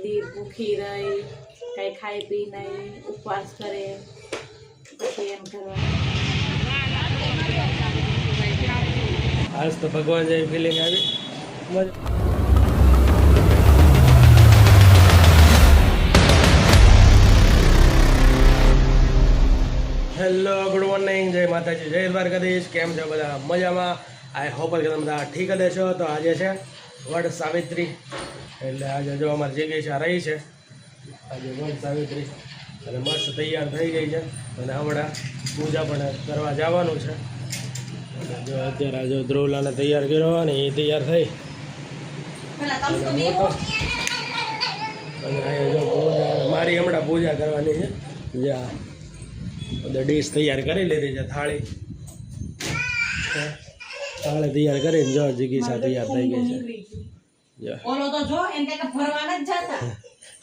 દી ભૂખી રહી, કઈ ખાઈ પી નહીં, ઉપવાસ કરે, પછી એમ કરવા. આજ તો ભગવાન જેવી ફિલિંગ આવી. હેલો, ગુડ મોર્નિંગ, જય માતાજી, જય દ્વારકાધીશ. કેમ છો બધા? મજામાં? આઈ હોપ કે તમે બધા ઠીક જ છો. તો આજે છે વડ સાવિત્રી, એટલે આજે જો અમારી જગ્યા રહી છે આજે વડ સાવિત્રી, અને મસ્ત તૈયાર થઈ ગઈ છે, અને હમણાં પૂજા પણ કરવા જવાનું છે. જો અત્યારે જો ધ્રુવલાને તૈયાર કર્યો અને એ તૈયાર થઈ, અને અહીંયા જો મારી હમણાં પૂજા કરવાની છે. જ્યાં બધા ડીશ તૈયાર કરી લીધી છે, થાળી તૈયાર કરીને જો જિગીસા તૈયાર થઈ ગઈ છે.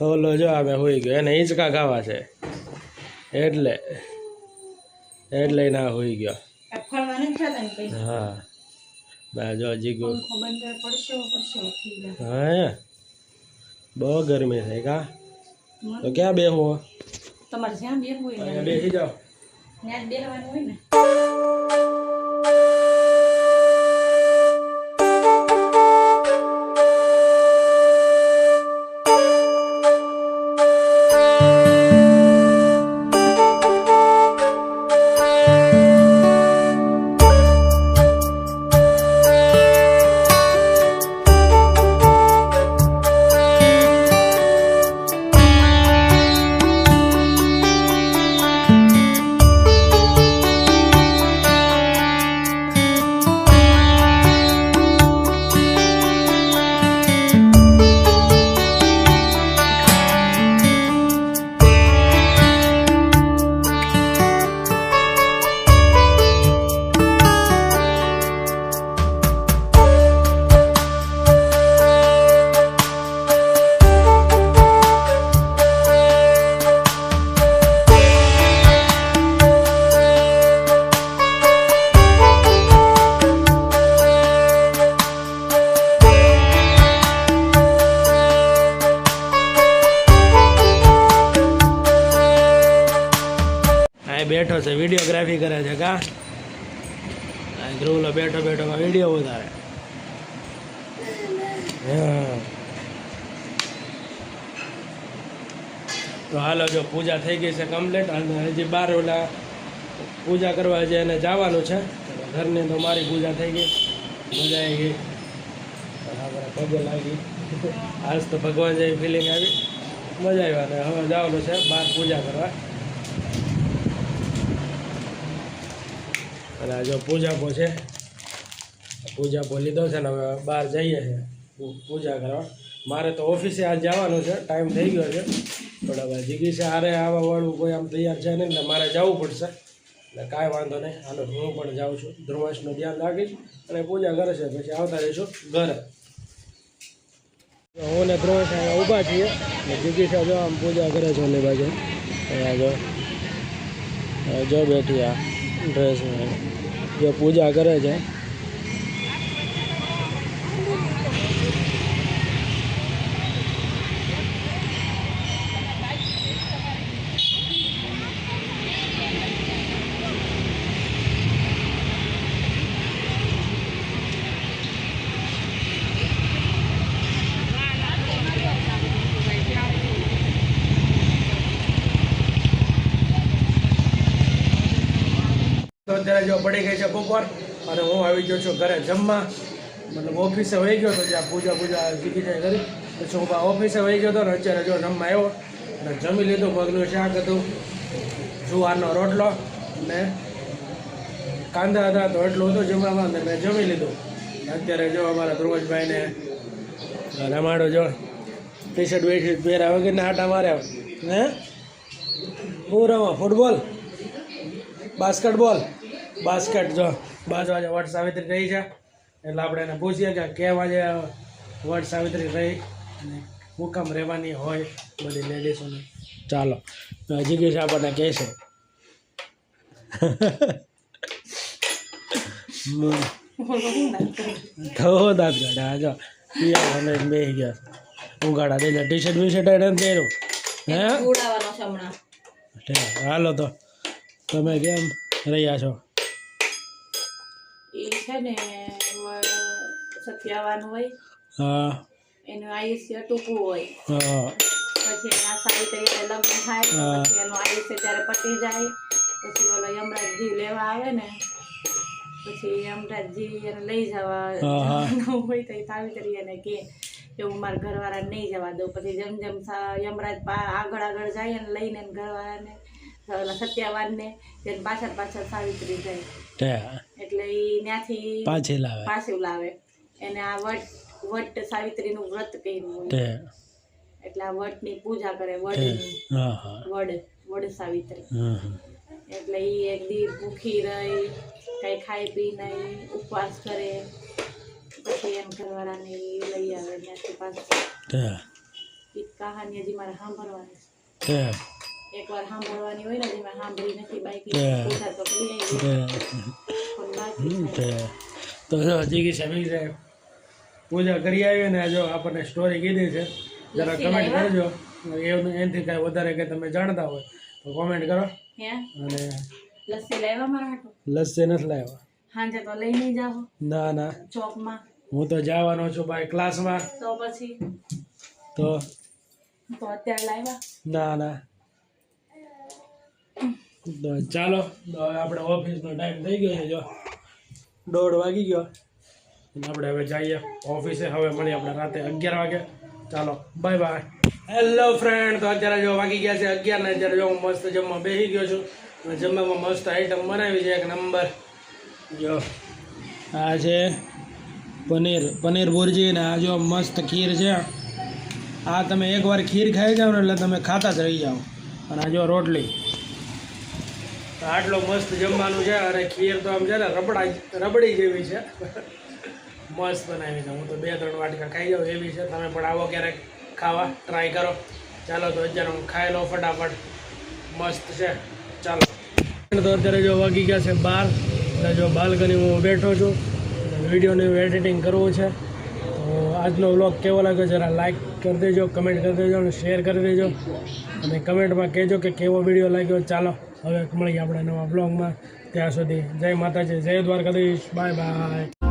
ઓલો જો અમે હોઈ ગયો, એને હિંચકા ખાવા છે એટલે ના હોઈ ગયો. હા બા જો જીગુ, હા બહુ ગરમી થાય કા. તો ક્યાં બેહવું? તમારે જ્યાં બેહવું હોય બેસી જાઓ, ત્યાં બેહવાનું હોય ને. બેઠો છે, વિડીયોગ્રાફી કરે છે કા. ધ્રુવલો બેઠો બેઠો વિડીયો ઉતારે. હા તો હાલો, જો પૂજા થઈ ગઈ છે કમ્પ્લીટ, અને હજી બાર ઓલા પૂજા કરવા છે એને જવાનું છે. ઘરની તો મારી પૂજા થઈ ગઈ, મજા આવી ગઈ, પગે લાગી. આજ તો ભગવાન જેવી ફિલિંગ આવી, મજા આવી. અને હવે જવાનું છે બહાર પૂજા કરવા. અને જો પૂજાપો છે, પૂજાપો લીધો છે ને હવે બહાર જઈએ છીએ પૂજા કરવા. મારે તો ઓફિસે આજ જવાનું છે, ટાઈમ થઈ ગયો છે, પણ હવે જિગીસે હારે આવવાવાળું કોઈ આમ તૈયાર છે નહીં, એટલે મારે જવું પડશે. એટલે કાંઈ વાંધો નહીં, હાલો હું પણ જાઉં છું. ધ્રુવસનું ધ્યાન રાખીશ અને પૂજા કરે છે, પછી આવતા રહીશું ઘરે. હું ને ધ્રુવસ અહીંયા ઊભા છીએ, જિગીસા જો આમ પૂજા કરે છે ઓલી બાજુ. અહીંયા જો બેઠી આ ડ્રેસ જો પૂજા કરે છે. તો અત્યારે જો પડી ગઈ છે બપોર, અને હું આવી ગયો છું ઘરે જમવા. મતલબ ઓફિસે વહી ગયો હતો, ત્યાં પૂજા શીખી જાય કરી. પછી હું ઓફિસે વહી ગયો હતો ને અત્યારે જો જમવા આવ્યો અને જમી લીધું. મગનું શાક હતું, જુવારનો રોટલો ને કાંદા હતા, તો એટલું હતું જમવામાં, ને મેં જમી લીધું. અત્યારે જો અમારા ધ્રુવજભાઈને રમાડો જો ટી શર્ટ બેઠી પહેર્યા વગરના આટા માર્યા. હે હું રમવા ફૂટબોલ, બાસ્કેટ જો બાજુ આજે વડ સાવિત્રી રહી છે, એટલે આપણે એને પૂછીએ કે કેમ આજે વડ સાવિત્રી રહી અને હુકમ રહેવાની હોય બધી લેડીઝોને. ચાલો જિગીશ આપણને કહે છે. તો દાંત કાઢ્યા જો પિયા બેસી ગયા. ઉગાડા દે ટી શર્ટ બીશર્ટ એને પહેર્યું હે ઉડાવવાનો છે હમણાં. હાલો તો તમે કેમ રહ્યા છો? એ છે ને સત્યાવાનું હોય, હા એનું આયુષ્ય ટૂંકું હોય, હા પછી એના સારી તરીકે લગ્ન થાય, હા. પછી એનું આયુષ્ય ત્યારે પતી જાય, પછી ઓલો યમરાજજી લેવા આવે ને, પછી યમરાજજી એને લઈ જવા હા. જવાનું હોય તો એ સાવિત્રી એને કે હું મારા ઘરવાળાને નહીં જવા દઉં. પછી જેમ જેમ યમરાજ આગળ જાય અને લઈને એને ઘરવાળાને ઓલા સત્યવાનને તેને પાછળ પાછળ સાવિત્રી જાય, તે એટલે એ ત્યાંથી પાછી લાવે પાછું લાવે. એને આ વટ સાવિત્રીનું વ્રત કર્યું હોય, તે એટલે આ વટની પૂજા કરે, વડની હા હા વડ સાવિત્રી. હમ હમ. એટલે એ એક દી ભૂખી રહી, કઈ ખાઈ પી નહીં, ઉપવાસ કરે, પછી એમ ઘરવાળાને ઈ લઈ આવે ત્યાંથી પાછું. તે એ કહાની હજી મારે સાંભળવાની છે. તે એકવાર સાંભળવાની હોય ને હજી મેં સાંભળી નથી બાકી હા. પૂજા તો કરી આવી તે પણ બાકી છે. તો જો હજી સમી છે પૂજા કરી આવી ને જો આપણને સ્ટોરી કીધી છે જરા લસ્સી કમેન્ટ લાવ્યા? કરજો એનાથી કાંઈ વધારે કે તમે જાણતા હોય તો કોમેન્ટ કરો. હે અને લસ્સી લાવ્યા મારા હાટુ? લસ્સી નથી લાવ્યા. સાંજે તો લઈ નહીં જાઓ ના ના ચોકમાં, હું તો જવાનો છું ભાઈ ક્લાસમાં. તો પછી તો તો અત્યારે લાવ્યા. ના ના તો ચાલો તો હવે આપણે ઓફિસનો ટાઈમ થઈ ગયો છે જો 1:30 વાગી ગયો અને આપણે હવે જઈએ ઓફિસે. હવે મળીએ આપણે રાતે 11 વાગે. ચાલો બાય બાય. હેલો ફ્રેન્ડ, તો અત્યારે જો વાગી ગયા છે 11 ને અત્યારે જો હું મસ્ત જમવા બેસી ગયો છું અને જમવામાં મસ્ત આઈટમ બનાવી છે એક નંબર. જો આ છે પનીર ભુરજી ને આ જો મસ્ત ખીર છે. આ તમે એકવાર ખીર ખાઈ જાઓ ને એટલે તમે ખાતા જ રહી જાઓ. અને આ જો રોટલી. તો આટલો મસ્ત જમવાનું છે અને ખીર તો આમ છે ને રબડી જેવી છે. મસ્ત બનાવી છે. હું તો 2-3 વાટકા ખાઈ જાઉં એવી છે. તમે પણ આવો ક્યારેક ખાવા ટ્રાય કરો. ચાલો તો અત્યારે હું ખાઈ લઉં ફટાફટ. મસ્ત છે. ચાલો તો અત્યારે જો વાગી ગયા છે 12 અને જો બાલ્કની હું બેઠો છું. વિડીયોનું એડિટિંગ કરવું છે. તો આજનો વ્લોગ કેવો લાગ્યો જરા લાઈક કરી દેજો, કમેન્ટ કરી દેજો અને શેર કરી દેજો અને કમેન્ટમાં કહેજો કે કેવો વિડીયો લાગ્યો. ચાલો હવે મળીએ આપણે નવા વ્લોગમાં. ત્યાં સુધી જય માતાજી, જય દ્વારકાધીશ, બાય બાય.